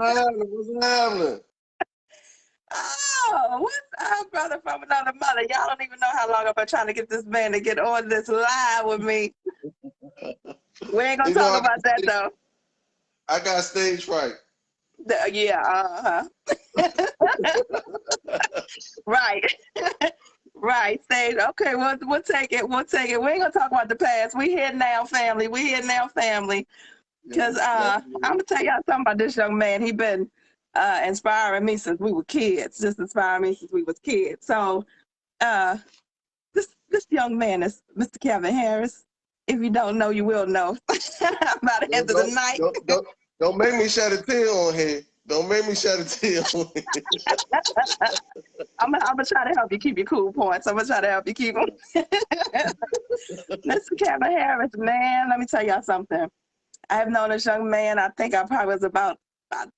happening? What's happening? Oh, what's up, brother from another mother? Y'all don't even know how long I've been trying to get this man to get on this live with me. We ain't gonna talk about that though. I got stage fright. Yeah, right. Right, stage. Okay, we'll take it. We'll take it. We ain't gonna talk about the past. We here now, family. We here now, family. Because I'm gonna tell y'all something about this young man. He been inspiring me since we were kids. Just inspiring me since we was kids. So this young man is Mr. Kevin Harris. If you don't know, you will know by the end of the night. Don't make me shed a tear on here. Don't make me shed a tear on here. I'm gonna try to help you keep your cool points. I'm gonna try to help you keep them. Mr. Kevin Harris, man, let me tell y'all something. I have known this young man. I think I probably was about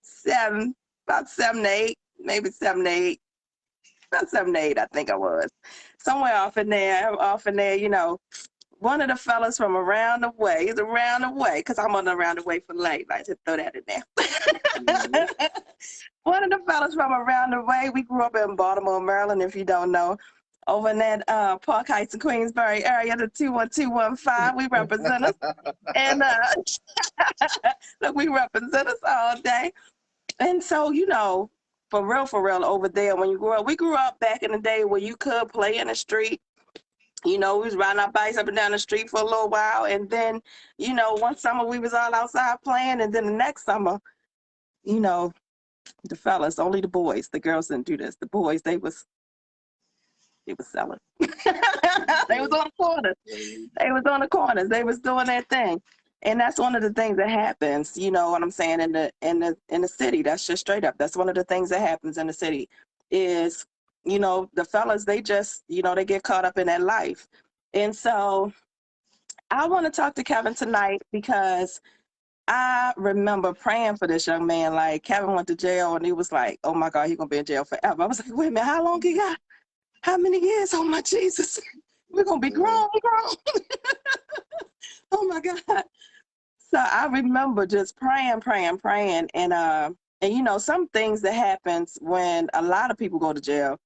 7 to 8, maybe 7 to 8. About 7 to 8, I think I was. Somewhere off in there, you know. One of the fellas from around the way, he's around the way, because I'm on around the way for late. I just throw that in there. Mm-hmm. One of the fellas from around the way, we grew up in Baltimore, Maryland, if you don't know. Over in that Park Heights and Queensbury area, the 21215, we represent us. And look, we represent us all day. And so, you know, for real, over there, when you grew up, we grew up back in the day where you could play in the street. You know, we was riding our bikes up and down the street for a little while. And then, you know, one summer we was all outside playing. And then the next summer, you know, the fellas, only the boys, the girls didn't do this. The boys, they was selling. They was on the corners. They was on the corners. They was doing their thing. And that's one of the things that happens, you know what I'm saying, in the city. That's just straight up. That's one of the things that happens in the city is, you know, the fellas, they just, you know, they get caught up in that life. And so I want to talk to Kevin tonight because I remember praying for this young man. Like, Kevin went to jail and he was like, oh my God, he's going to be in jail forever. I was like, wait a minute, how long he got? How many years? Oh my Jesus. We're going to be grown. Oh my God. So I remember just praying. And you know, some things that happens when a lot of people go to jail.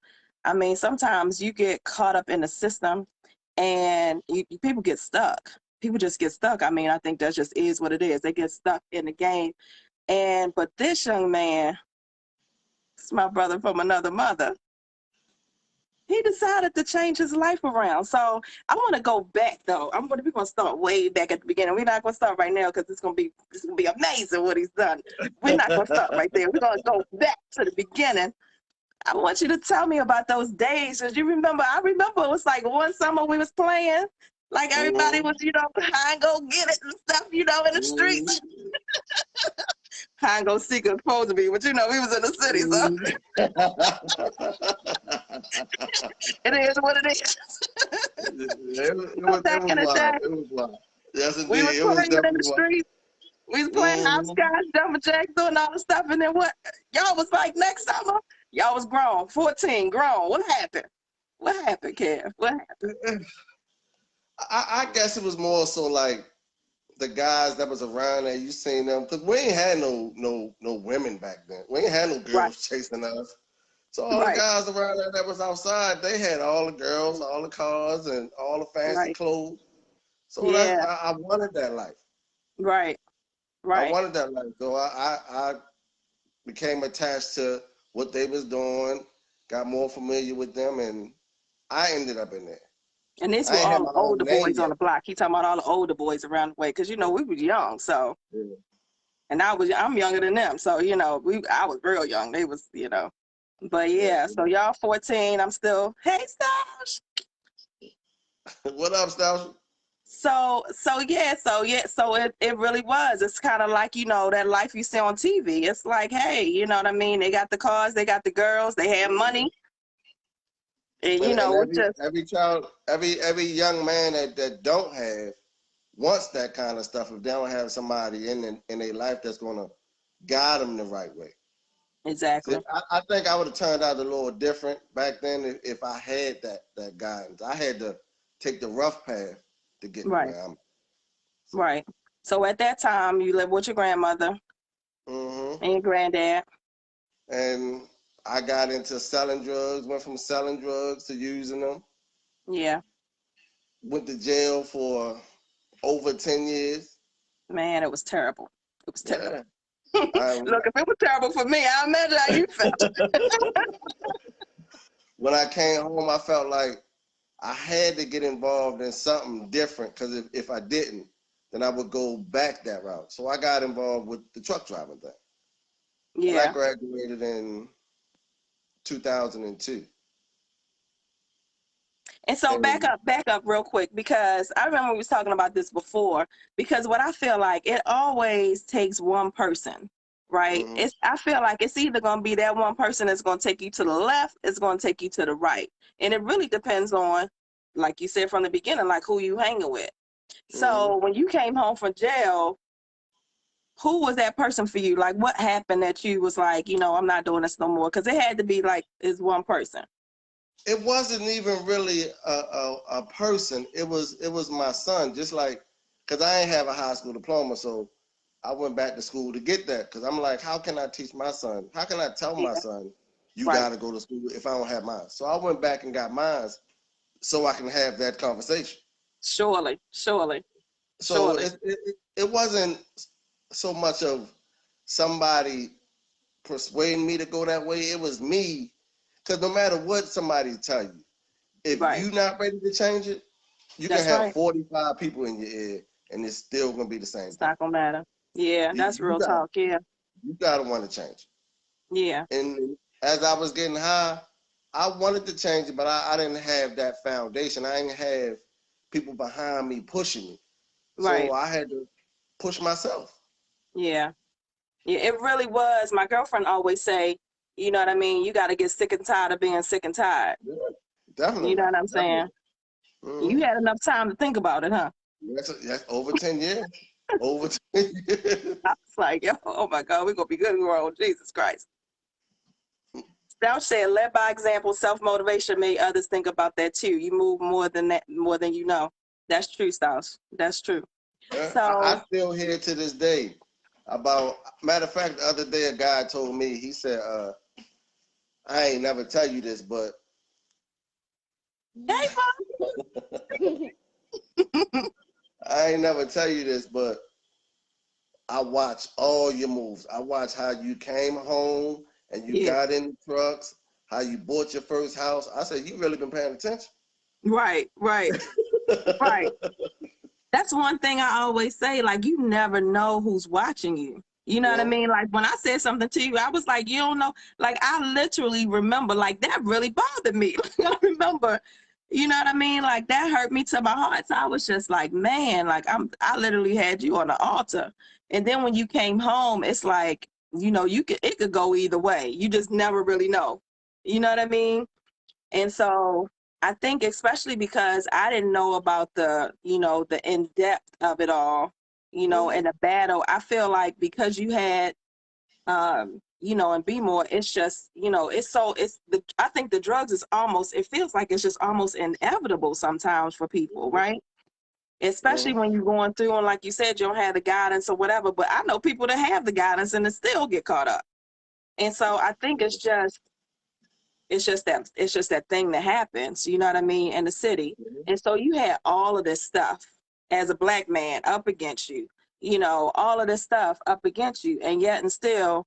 I mean, sometimes you get caught up in the system and people get stuck. People just get stuck. I mean, I think that just is what it is. They get stuck in the game. But this young man, it's my brother from another mother, he decided to change his life around. So I want to go back though. We're going to start way back at the beginning. We're not going to start right now because it's going to be amazing what he's done. We're not going to start right there. We're going to go back to the beginning. I want you to tell me about those days. Cause you remember, I remember it was like one summer we was playing. Like everybody was, you know, high and go get it and stuff, you know, in the streets. High and go seek it supposed to be, but you know, we was in the city, so it is what it is. It was wild. Yes, indeed. We was playing in the streets. We was playing hopscotch, jumping jacks, doing all the stuff, and then what? Y'all was like next summer, y'all was grown, 14, grown. What happened? What happened, Kev? What happened? I guess it was more so like the guys that was around there, you seen them, because we ain't had no women back then. We ain't had no girls chasing us. So all the guys around there that was outside, they had all the girls, all the cars, and all the fancy clothes. So I wanted that life. Right. I wanted that life. So I became attached to what they was doing, got more familiar with them, and I ended up in there. And this were all the older boys on the block. He talking about all the older boys around the way, because you know we was young, so. Yeah. And I'm younger than them, so you know I was real young. They was, you know, but yeah. So y'all 14. I'm still. Hey, Stash. What up, Stash? So it really was. It's kind of like, you know, that life you see on TV. It's like, hey, you know what I mean? They got the cars, they got the girls, they have money. And you know, every child, every young man that don't have wants that kind of stuff if they don't have somebody in their life that's gonna guide them the right way. Exactly. So I think I would have turned out a little different back then if I had that guidance. I had to take the rough path to get to where I'm. Right. So at that time, you lived with your grandmother. And your granddad. And I got into selling drugs, went from selling drugs to using them. Yeah. Went to jail for over 10 years. Man, it was terrible. It was terrible. Yeah. Look, if it was terrible for me, I imagine how you felt. When I came home, I felt like I had to get involved in something different, because if I didn't, then I would go back that route. So I got involved with the truck driving thing. Yeah. And I graduated in 2002. And so back up real quick, because I remember we was talking about this before, because what I feel like, it always takes one person, right? I feel like it's either going to be that one person that's going to take you to the left, it's going to take you to the right. And it really depends on, like you said from the beginning, like who you hanging with. So when you came home from jail, who was that person for you? Like, what happened that you was like, I'm not doing this no more? Because it had to be like, it's one person. It wasn't even really a person. It was my son. Just like, because I ain't have a high school diploma, so I went back to school to get that. Because I'm like, how can I teach my son? How can I tell my son, you got to go to school if I don't have mine? So I went back and got mine so I can have that conversation. Surely. So it wasn't so much of somebody persuading me to go that way. It was me. Because no matter what somebody tell you, if you're not ready to change it, you can have 45 people in your ear, and it's still going to be the same thing. It's not going to matter. Yeah, that's real talk, yeah. You got to want to change it. Yeah. And as I was getting high, I wanted to change it, but I didn't have that foundation. I didn't have people behind me pushing me. So I had to push myself. Yeah. Yeah, it really was. My girlfriend always say, you know what I mean? You got to get sick and tired of being sick and tired. Yeah, definitely. You know what I'm saying? You had enough time to think about it, huh? That's over 10 years. Over 10 years. I was like, oh my God, we're going to be good and grown. Jesus Christ. Stouch said, led by example, self-motivation made others think about that too. You move more than you know. That's true, Stouch. That's true. So I still hear to this day about, matter of fact, the other day a guy told me, he said, I ain't never tell you this, but hey, I ain't never tell you this, but I watch all your moves. I watch how you came home and you got in the trucks, how you bought your first house. I said, you really been paying attention? Right. Right. That's one thing I always say, like, you never know who's watching you. You know what I mean? Like, when I said something to you, I was like, you don't know. Like, I literally remember, like, that really bothered me. I remember, you know what I mean? Like, that hurt me to my heart. So I was just like, man, like, I literally had you on the altar. And then when you came home, it's like, it could go either way. You just never really know. You know what I mean? And so I think, especially because I didn't know about the in-depth of it all, and the battle, I feel like because you had, and Be More, it's just, I think the drugs is almost, it feels like it's just almost inevitable sometimes for people, right? Especially when you're going through, and like you said, you don't have the guidance or whatever, but I know people that have the guidance and they still get caught up. And so I think it's just that thing that happens, you know what I mean, in the city. And so you had all of this stuff as a Black man up against you, all of this stuff up against you, and yet and still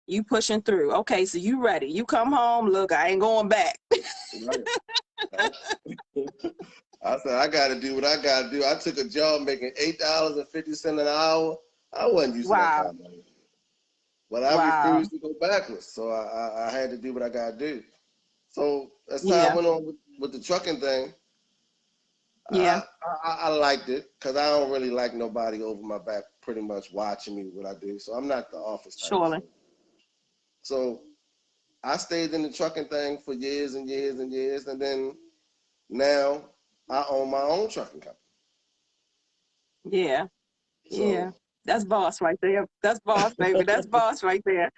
you pushing through. Okay, so you ready. You come home, look, I ain't going back. I said, I got to do what I got to do. I took a job making $8.50 an hour. I wasn't using that kind of money. But I refused to go backwards. So I had to do what I got to do. So as time went on with the trucking thing, I liked it, because I don't really like nobody over my back pretty much watching me what I do. So I'm not the office type. Surely. So I stayed in the trucking thing for years and years and years. And then now I own my own trucking company. Yeah. Yeah. That's boss right there. That's boss, baby. That's boss right there.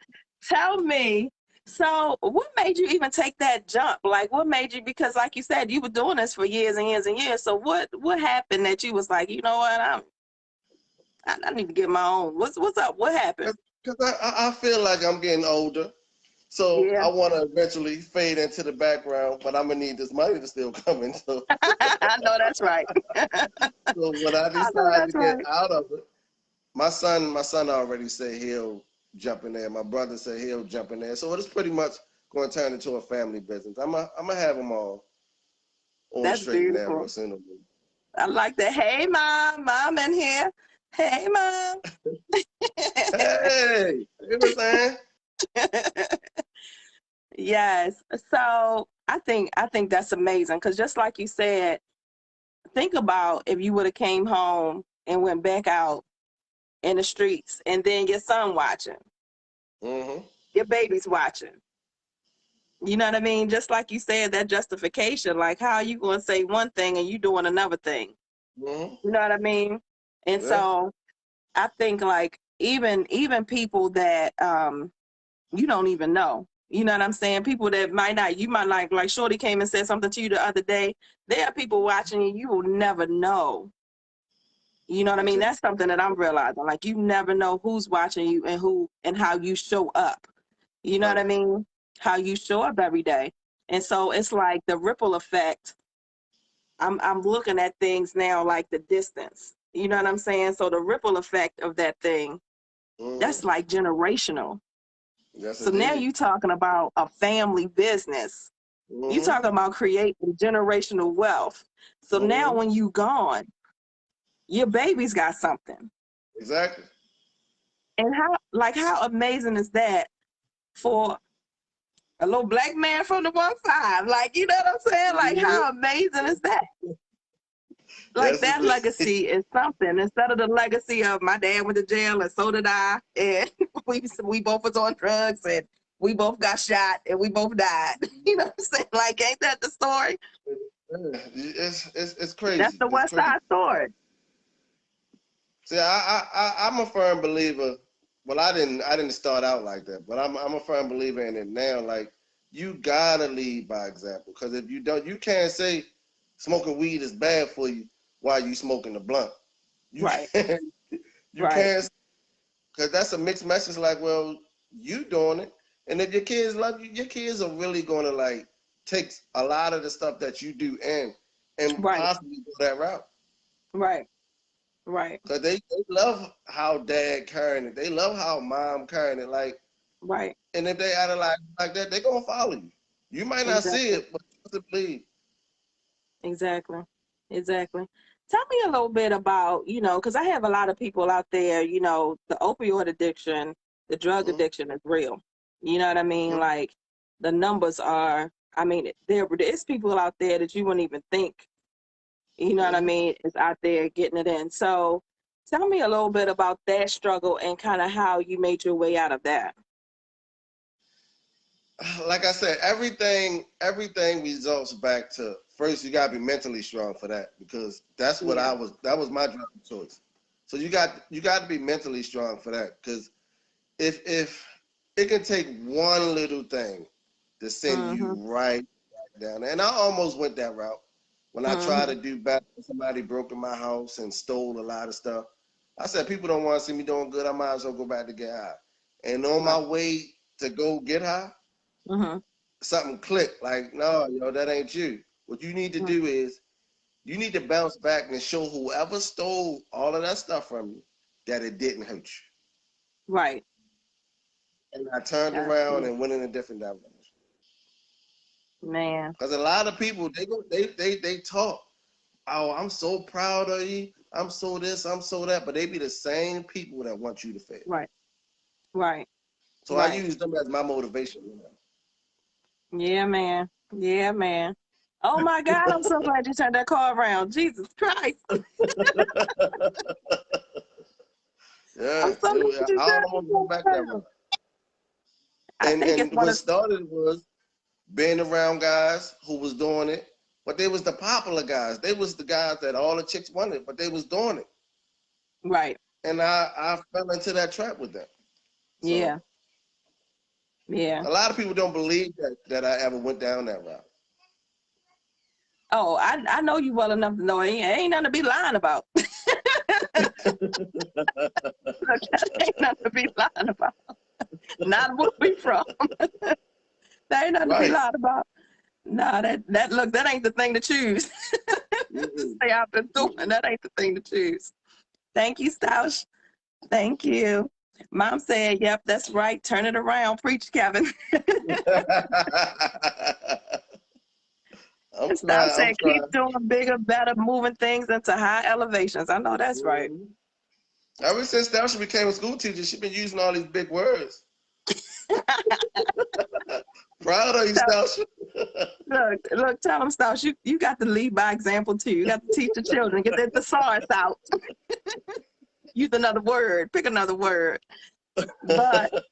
Tell me, so what made you even take that jump? Like, what made you, because like you said, you were doing this for years and years and years. So what happened that you was like, you know what, I need to get my own. What's up? What happened? Because I feel like I'm getting older. So Yeah. I want to eventually fade into the background, but I'm going to need this money to still come in. So, I know that's right. so when I I know decide to that's get right. out of it, my son already said he'll jump in there. My brother said he'll jump in there. So it's pretty much going to turn into a family business. I'm gonna have them all on the That's straight and narrow beautiful. sooner. I like that. Hey, mom in here. Hey, mom. Hey, you know what I'm saying? Yes. So I think that's amazing because just like you said, think about if you would have came home and went back out in the streets, and then your son watching, Mm-hmm. your baby's watching. You know what I mean? Just like you said, that justification, like how are you going to say one thing and you doing another thing? Mm-hmm. You know what I mean? And Yeah. so I think like even people that you don't even know. You know what I'm saying? People that might not, you might like Shorty came and said something to you the other day. There are people watching you, you will never know. You know what I mean? That's something that I'm realizing. Like you never know who's watching you and who and how you show up. You know what I mean? How you show up every day. And so it's like the ripple effect. I'm looking at things now like the distance. You know what I'm saying? So the ripple effect of that thing, Mm-hmm. that's like generational. Yes, So now indeed. you talking about a family business. You Mm-hmm. talking about creating generational wealth. So now Mm-hmm. when you gone, your baby's got something. Exactly. And how amazing is that for a little black man from the 1-5? Like, you know what I'm saying? Like, Mm-hmm. how amazing is that? Like, Yes, that indeed. legacy is something. Instead of the legacy of my dad went to jail and so did I, and we both was on drugs and we both got shot and we both died. You know what I'm saying? Like, ain't that the story? It's That's crazy. the It's West crazy. Side story. See, I'm a firm believer. Well, I didn't start out like that, but I'm a firm believer in it now. Like you gotta lead by example, because if you don't, you can't say smoking weed is bad for you while you smoking the blunt. You Right, can't. You right, can't, because that's a mixed message. Like, well, you doing it, and if your kids love you, your kids are really gonna like take a lot of the stuff that you do and right, possibly go that route. right, right, Cause they love how dad carrying it. They love how mom carrying it. Like, right. and if they out of like that, they gonna follow you. You might not see Exactly, it, but you believe. exactly, exactly. Tell me a little bit about, because I have a lot of people out there, the opioid addiction, the drug Mm-hmm. addiction is real. You know what I mean? Mm-hmm. Like the numbers are, I mean, there's people out there that you wouldn't even think, you know what I Mm-hmm. mean, is out there getting it in. So tell me a little bit about that struggle and kind of how you made your way out of that. Like I said, everything results back to first you gotta be mentally strong for that, because that's what Yeah. that was my driving choice. So you got to be mentally strong for that, because if it can take one little thing to send you Mm-hmm. right down there. And I almost went that route when I tried to Mm-hmm. do better. Somebody broke in my house and stole a lot of stuff. I said, people don't want to see me doing good. I might as well go back to get high. And on my Right. way to go get high, Mm-hmm. something clicked. Like, no, that ain't you. What you need to Mm-hmm. do is you need to bounce back and show whoever stole all of that stuff from you that it didn't hurt you. Right. And I turned around Absolutely. and went in a different direction. Man. Because a lot of people they talk. Oh, I'm so proud of you. I'm so this, I'm so that. But they be the same people that want you to fail. Right. Right. So I Right. use them as my motivation. Yeah, man. Yeah, man. Oh my God, I'm so glad you turned that car around. Jesus Christ. I'm Yeah, so glad you turned I almost went that back car that around. route. I think it's And one what of started was being around guys who was doing it, but they was the popular guys. They was the guys that all the chicks wanted, but they was doing it. right. And I fell into that trap with them. So Yeah. Yeah. a lot of people don't believe that I ever went down that route. Oh, I know you well enough to know ain't nothing to be lying about. Ain't nothing to be lying about. not where we from. That ain't nothing to be loud about. Nah, that ain't the thing to choose. To stay out there doing, that ain't the thing to choose. Thank you, Stoush. Thank you. Mom said, yep, that's right. Turn it around. Preach, Kevin. Stoush said, keep doing bigger, better, moving things into high elevations. I know that's right. Ever since Stoush became a school teacher, she's been using all these big words. Proud of you, Stoush. Look, tell them, Stoush, you got to lead by example too. You got to teach the children, get the thesaurus out. Use another word, pick another word. But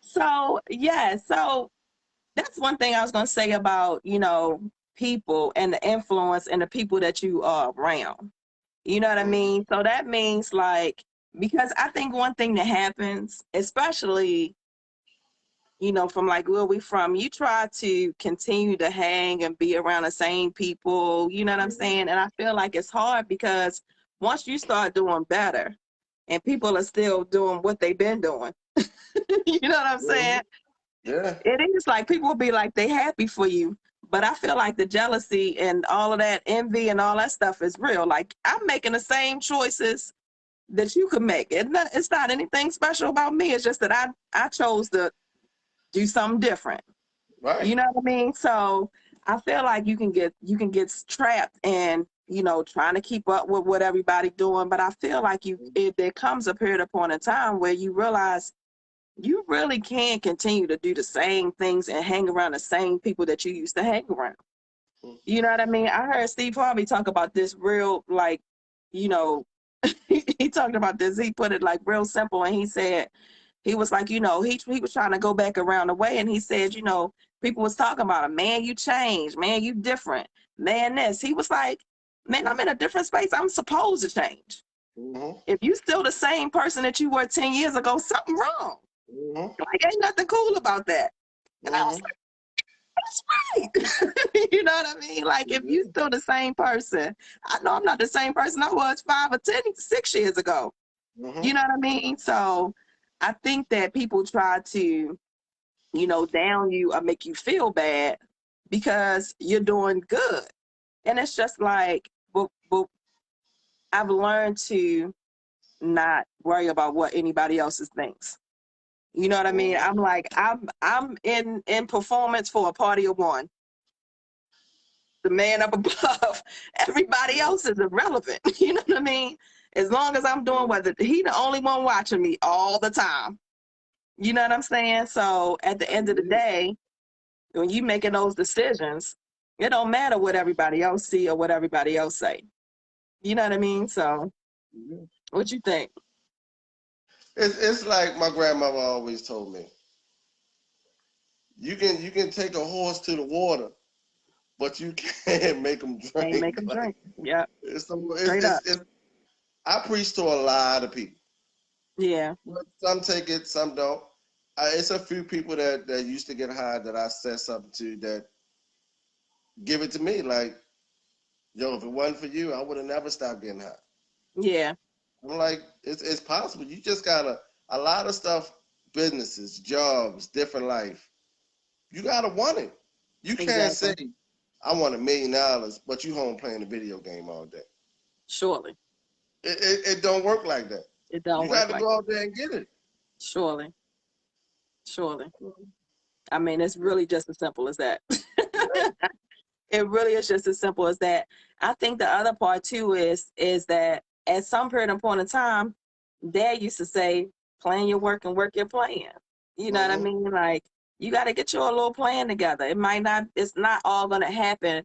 so that's one thing I was gonna say about, people and the influence and the people that you are around. You know what I mean? So that means because I think one thing that happens, especially, from where we from, you try to continue to hang and be around the same people, you know what I'm saying? And I feel like it's hard because once you start doing better and people are still doing what they've been doing, you know what I'm saying? Yeah. It is people will be like, they happy for you. But I feel like the jealousy and all of that envy and all that stuff is real. I'm making the same choices that you could make. It's not anything special about me. It's just that I chose to do something different. Right. You know what I mean? So I feel like you can get trapped in, trying to keep up with what everybody's doing. But I feel like there comes a period of point in time where you realize you really can continue to do the same things and hang around the same people that you used to hang around. You know what I mean? I heard Steve Harvey talk about this real, he talked about this. He put it real simple. And he said, he was he was trying to go back around the way. And he said, people was talking about him, man, you changed, man, you different, man, this. He was like, man, I'm in a different space. I'm supposed to change. If you still the same person that you were 10 years ago, something wrong. Ain't nothing cool about that. And I was like, that's right. You know what I mean? If you still the same person, I know I'm not the same person I was 5 or 10, 6 years ago. You know what I mean? So I think that people try to, down you or make you feel bad because you're doing good. And it's just but I've learned to not worry about what anybody else thinks. You know what I mean? I'm in performance for a party of one. The man up above, everybody else is irrelevant. You know what I mean? As long as I'm doing whether he the only one watching me all the time. You know what I'm saying? So at the end of the day, when you making those decisions, it don't matter what everybody else see or what everybody else say. You know what I mean? So what you think? It's like my grandmother always told me. You can take a horse to the water, but you can't make them drink. Can't make them drink. Yeah. I preach to a lot of people. Yeah. Some take it, some don't. It's a few people that used to get high that I said something to that give it to me. Yo, if it wasn't for you, I would have never stopped getting high. Yeah. I'm like, it's possible. You just gotta, a lot of stuff, businesses, jobs, different life. You gotta want it. You can't say, I want $1 million, but you home playing a video game all day. Surely. It don't work like that. It don't you work gotta go out there and get it. Surely. I mean, it's really just as simple as that. It really is just as simple as that. I think the other part too is that at some period of point in time, Dad used to say, plan your work and work your plan. You know what I mean? You got to get your little plan together. It's not all going to happen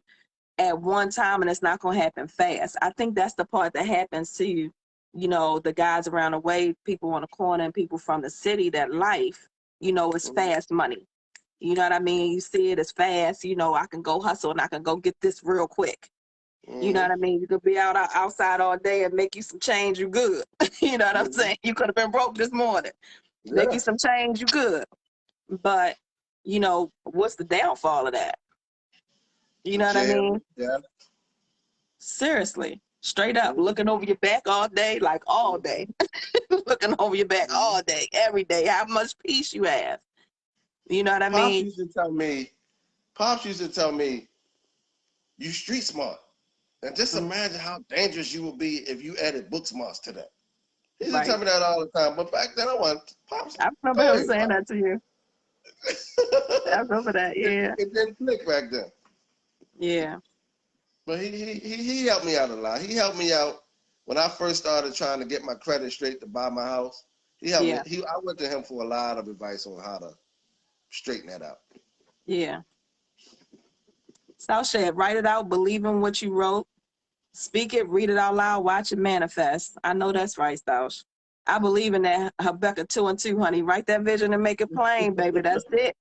at one time, and it's not going to happen fast. I think that's the part that happens to, the guys around the way, people on the corner and people from the city, that life, is fast money. You know what I mean? You see it as fast. I can go hustle and I can go get this real quick. You know what I mean? You could be outside all day and make you some change, you good. You know what I'm saying? You could have been broke this morning. Yeah. Make you some change, you good. But, what's the downfall of that? You know what I mean? Yeah. Seriously. Straight up, looking over your back all day, all day. Looking over your back all day, every day. How much peace you have. You know what I Pops mean? used to tell me, you street smart. And just imagine how dangerous you would be if you added book smarts to that. He used to tell me that all the time. But back then I went, Pops, I go remember him ahead, saying Pops. that to you. I remember that, yeah. It didn't click back then. Yeah. But he helped me out a lot. He helped me out when I first started trying to get my credit straight to buy my house. He helped me. I went to him for a lot of advice on how to straighten that out. Yeah. South said, write it out, believe in what you wrote, speak it, read it out loud, watch it manifest. I know that's right, South. I believe in that Habakkuk 2 and 2, honey. Write that vision and make it plain, baby. That's it.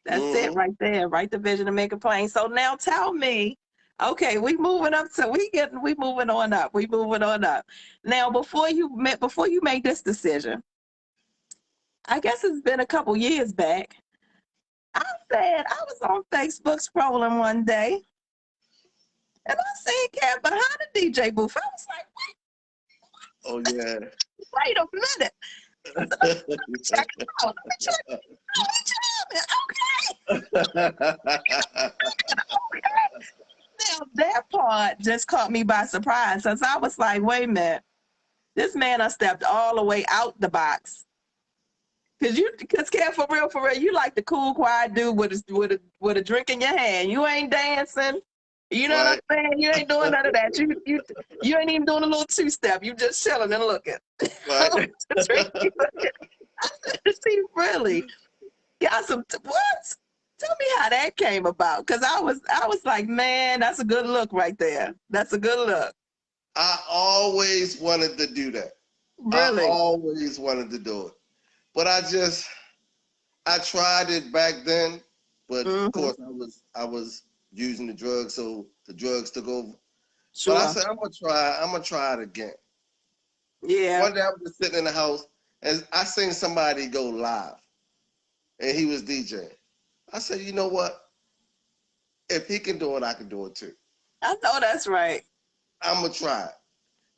That's it right there. Write the vision and make it plain. So now tell me, okay, we moving up. So we moving on up. We moving on up. Now, before you made this decision, I guess it's been a couple years back. I said I was on Facebook scrolling one day, and I seen Cat behind the DJ booth. I was like, oh yeah. wait a minute. Check it out. Let me check it out. Okay. Now that part just caught me by surprise, since I was like, wait a minute, this man has stepped all the way out the box. Cause Cat, for real, you like the cool, quiet dude with a drink in your hand. You ain't dancing. You know what I'm saying? You ain't doing none of that. You ain't even doing a little two-step. You just chilling and looking. Right. See, really, got some what? Tell me how that came about. Cause I was like, man, that's a good look right there. That's a good look. I always wanted to do that. Really? I always wanted to do it. But I tried it back then, but of course I was using the drugs, so the drugs took over. Sure. But I said I'm gonna try it again. Yeah. One day I was just sitting in the house and I seen somebody go live, and he was DJing. I said, you know what? If he can do it, I can do it too. I know that's right. I'm gonna try it,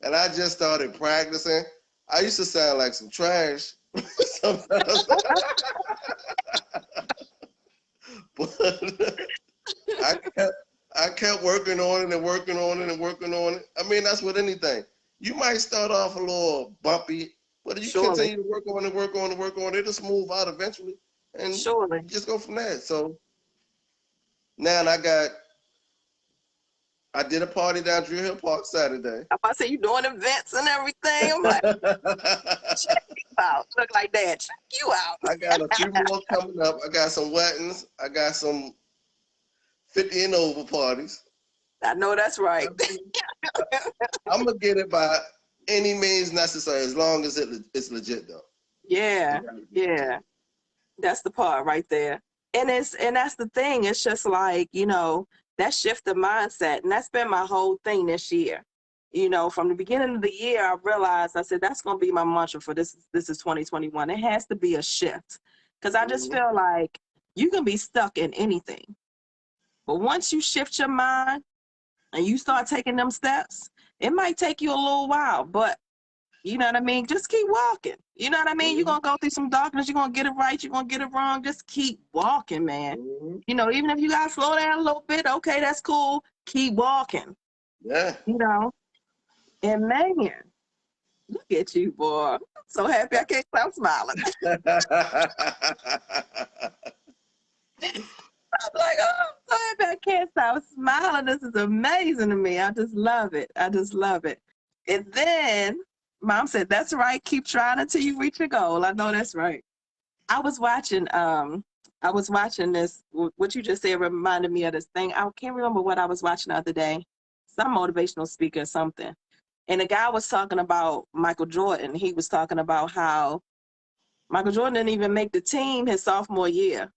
and I just started practicing. I used to sound like some trash sometimes. But I kept working on it and working on it and working on it. I mean, that's with anything. You might start off a little bumpy, but if you continue to work on it, it'll smooth out eventually. And just go from there. So now I did a party down Drew Hill Park Saturday. I'm about to say, you doing events and everything. I'm like, check you out. Look like that. Check you out. I got a few more coming up. I got some weddings. I got some 50 and over parties. I know that's right. I'm going to get it by any means necessary, as long as it's legit, though. Yeah. That's the part right there. And that's the thing. It's just like, that shift of mindset. And that's been my whole thing this year. From the beginning of the year, I realized, I said, that's going to be my mantra for this is 2021. It has to be a shift. Because I just feel like you can be stuck in anything. But once you shift your mind and you start taking them steps, it might take you a little while, but you know what I mean? Just keep walking. You know what I mean? You're going to go through some darkness. You're going to get it right. You're going to get it wrong. Just keep walking, man. Even if you got to slow down a little bit, okay, that's cool. Keep walking. Yeah. And man, look at you, boy. I'm so happy I can't stop smiling. I'm like, oh, I'm so happy I can't stop smiling. This is amazing to me. I just love it. And then Mom said, that's right. Keep trying until you reach your goal. I know that's right. I was watching this. What you just said reminded me of this thing. I can't remember what I was watching the other day. Some motivational speaker or something. And the guy was talking about Michael Jordan. He was talking about how Michael Jordan didn't even make the team his sophomore year.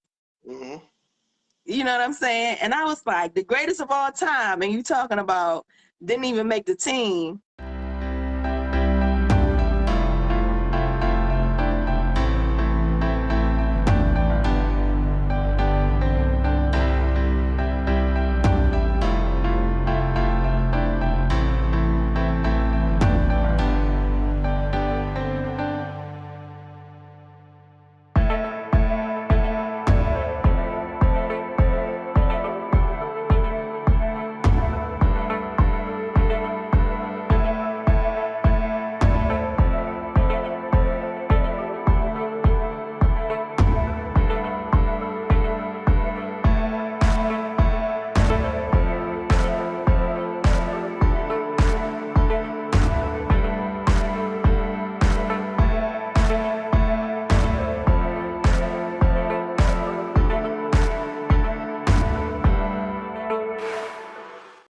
You know what I'm saying? And I was like, the greatest of all time. And you talking about didn't even make the team.